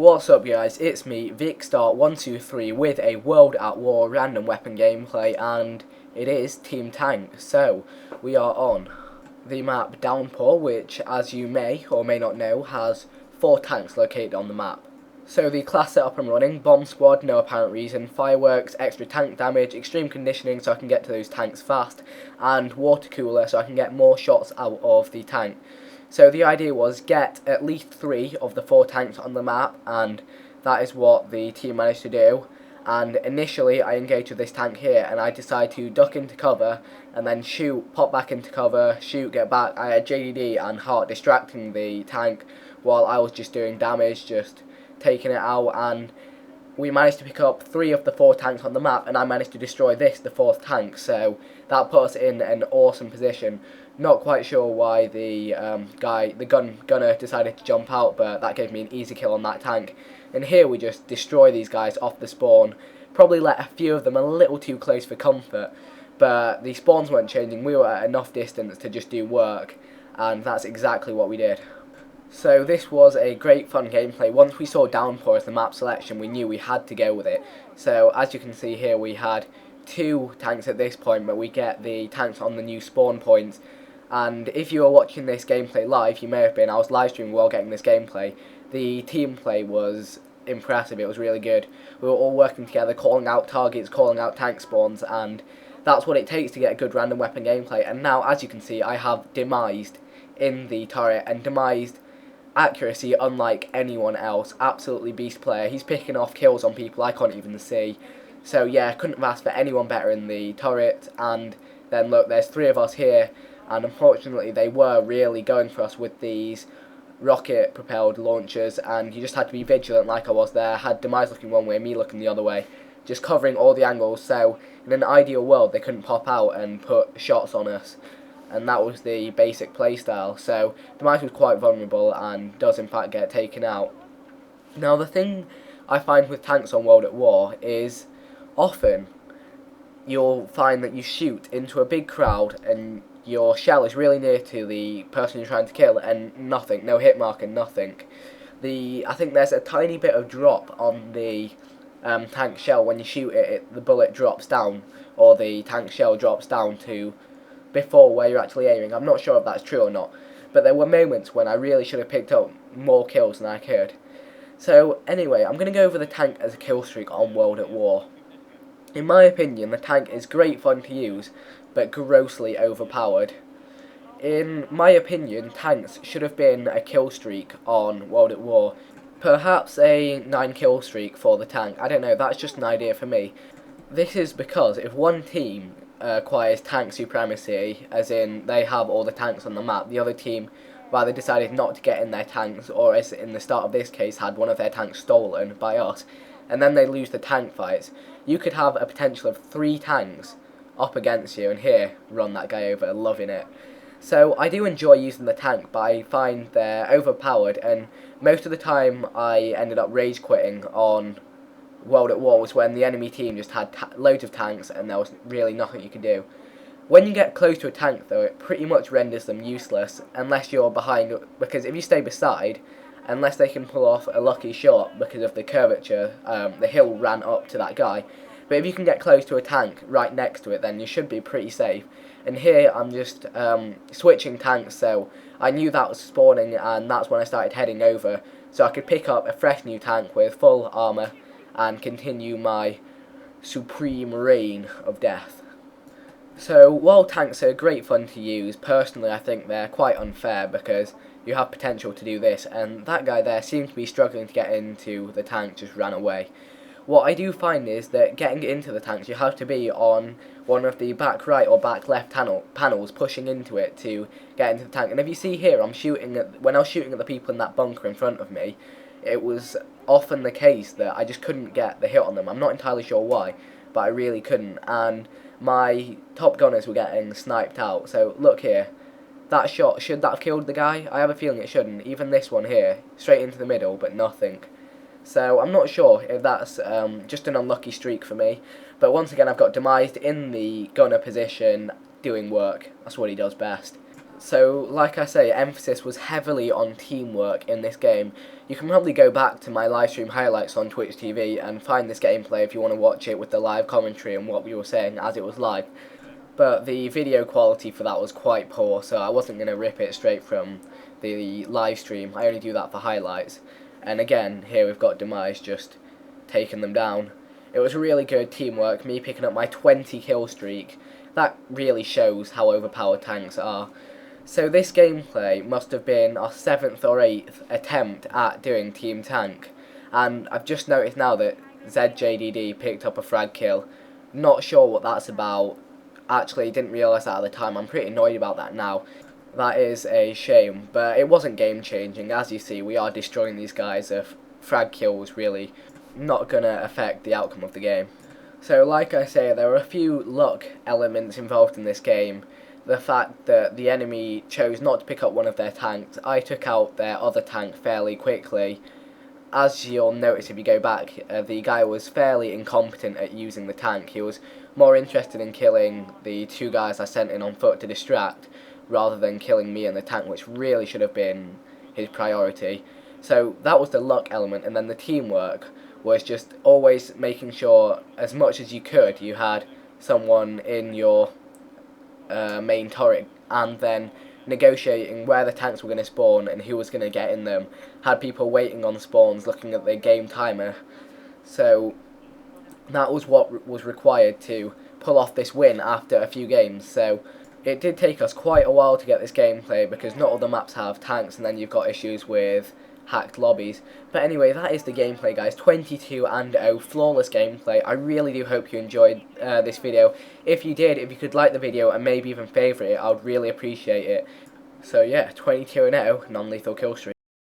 What's up guys, it's me, Vicstar123 with a World at War random weapon gameplay, and it is Team Tank. So, we are on the map Downpour, which as you may or may not know has 4 tanks located on the map. So the class setup I'm running: Bomb Squad, no apparent reason, Fireworks, extra tank damage, extreme conditioning so I can get to those tanks fast, and Water Cooler so I can get more shots out of the tank. So the idea was get at least 3 of the 4 tanks on the map, and that is what the team managed to do. And initially I engaged with this tank here, and I decided to duck into cover and then shoot, pop back into cover, shoot, get back. I had JDD and Heart distracting the tank while I was just doing damage, just taking it out, and we managed to pick up 3 of the 4 tanks on the map, and I managed to destroy this, the 4th tank, so that put us in an awesome position. Not quite sure why the gunner decided to jump out, but that gave me an easy kill on that tank. And here we just destroy these guys off the spawn. Probably let a few of them a little too close for comfort, but the spawns weren't changing. We were at enough distance to just do work, and that's exactly what we did. So this was a great fun gameplay. Once we saw Downpour as the map selection, we knew we had to go with it. So as you can see here, we had 2 tanks at this point, but we get the tanks on the new spawn points. And if you were watching this gameplay live, you may have been, I was live streaming while getting this gameplay. The team play was impressive, it was really good. We were all working together, calling out targets, calling out tank spawns, and that's what it takes to get a good random weapon gameplay. And now, as you can see, I have demised in the turret, and demised accuracy unlike anyone else. Absolutely beast player. He's picking off kills on people I can't even see. So yeah, couldn't have asked for anyone better in the turret. And then look, there's 3 of us here, and unfortunately they were really going for us with these rocket propelled launchers, and you just had to be vigilant like I was there. Had Demise looking one way, me looking the other way, just covering all the angles, so in an ideal world they couldn't pop out and put shots on us. And that was the basic playstyle. So Demise was quite vulnerable and does in fact get taken out. Now the thing I find with tanks on World at War is often you'll find that you shoot into a big crowd and your shell is really near to the person you're trying to kill, and nothing, no hit marker, nothing. I think there's a tiny bit of drop on the tank shell. When you shoot it, the bullet drops down, or the tank shell drops down to before where you're actually aiming. I'm not sure if that's true or not, but there were moments when I really should have picked up more kills than I could. So anyway, I'm going to go over the tank as a kill streak on World at War. In my opinion, the tank is great fun to use, but grossly overpowered. In my opinion, tanks should have been a kill streak on World at War. Perhaps a 9 kill streak for the tank. I don't know, that's just an idea for me. This is because if one team acquires tank supremacy, as in they have all the tanks on the map, the other team either decided not to get in their tanks, or as in the start of this case had one of their tanks stolen by us, and then they lose the tank fights, you could have a potential of 3 tanks up against you, and here, run that guy over, loving it. So I do enjoy using the tank, but I find they're overpowered, and most of the time I ended up rage quitting on World at War was when the enemy team just had loads of tanks and there was really nothing you could do. When you get close to a tank though, it pretty much renders them useless unless you're behind, because if you stay beside, unless they can pull off a lucky shot because of the curvature, the hill ran up to that guy. But if you can get close to a tank right next to it, then you should be pretty safe. And here I'm just switching tanks, so I knew that was spawning, and that's when I started heading over, so I could pick up a fresh new tank with full armour and continue my supreme reign of death. So while tanks are great fun to use, personally I think they're quite unfair because you have potential to do this, and that guy there seems to be struggling to get into the tank, just ran away. What I do find is that getting into the tanks, you have to be on one of the back right or back left panels, pushing into it to get into the tank. And if you see here, when I was shooting at the people in that bunker in front of me, it was often the case that I just couldn't get the hit on them. I'm not entirely sure why, but I really couldn't. And my top gunners were getting sniped out. So look here, that shot, should that have killed the guy? I have a feeling it shouldn't. Even this one here, straight into the middle, but nothing. So I'm not sure if that's just an unlucky streak for me. But once again, I've got demised in the gunner position, doing work. That's what he does best. So, like I say, emphasis was heavily on teamwork in this game. You can probably go back to my live stream highlights on Twitch TV and find this gameplay if you want to watch it with the live commentary and what we were saying as it was live. But the video quality for that was quite poor, so I wasn't going to rip it straight from the live stream. I only do that for highlights. And again, here we've got Demise just taking them down. It was really good teamwork, me picking up my 20 kill streak. That really shows how overpowered tanks are. So this gameplay must have been our 7th or 8th attempt at doing Team Tank. And I've just noticed now that ZJDD picked up a frag kill. Not sure what that's about. Actually, didn't realise that at the time. I'm pretty annoyed about that now. That is a shame, but it wasn't game changing. As you see, we are destroying these guys. A frag kill was really not going to affect the outcome of the game. So like I say, there were a few luck elements involved in this game. The fact that the enemy chose not to pick up one of their tanks, I took out their other tank fairly quickly. As you'll notice if you go back, the guy was fairly incompetent at using the tank. He was more interested in killing the 2 guys I sent in on foot to distract, rather than killing me and the tank, which really should have been his priority. So that was the luck element, and then the teamwork was just always making sure, as much as you could, you had someone in your main turret, and then negotiating where the tanks were going to spawn and who was going to get in them. Had people waiting on spawns looking at the game timer. So that was what was required to pull off this win after a few games. So it did take us quite a while to get this gameplay, because not all the maps have tanks, and then you've got issues with hacked lobbies. But anyway, that is the gameplay, guys. 22-0, flawless gameplay. I really do hope you enjoyed this video. If you did, if you could like the video and maybe even favourite it, I would really appreciate it. So yeah, 22-0, non-lethal kill streak.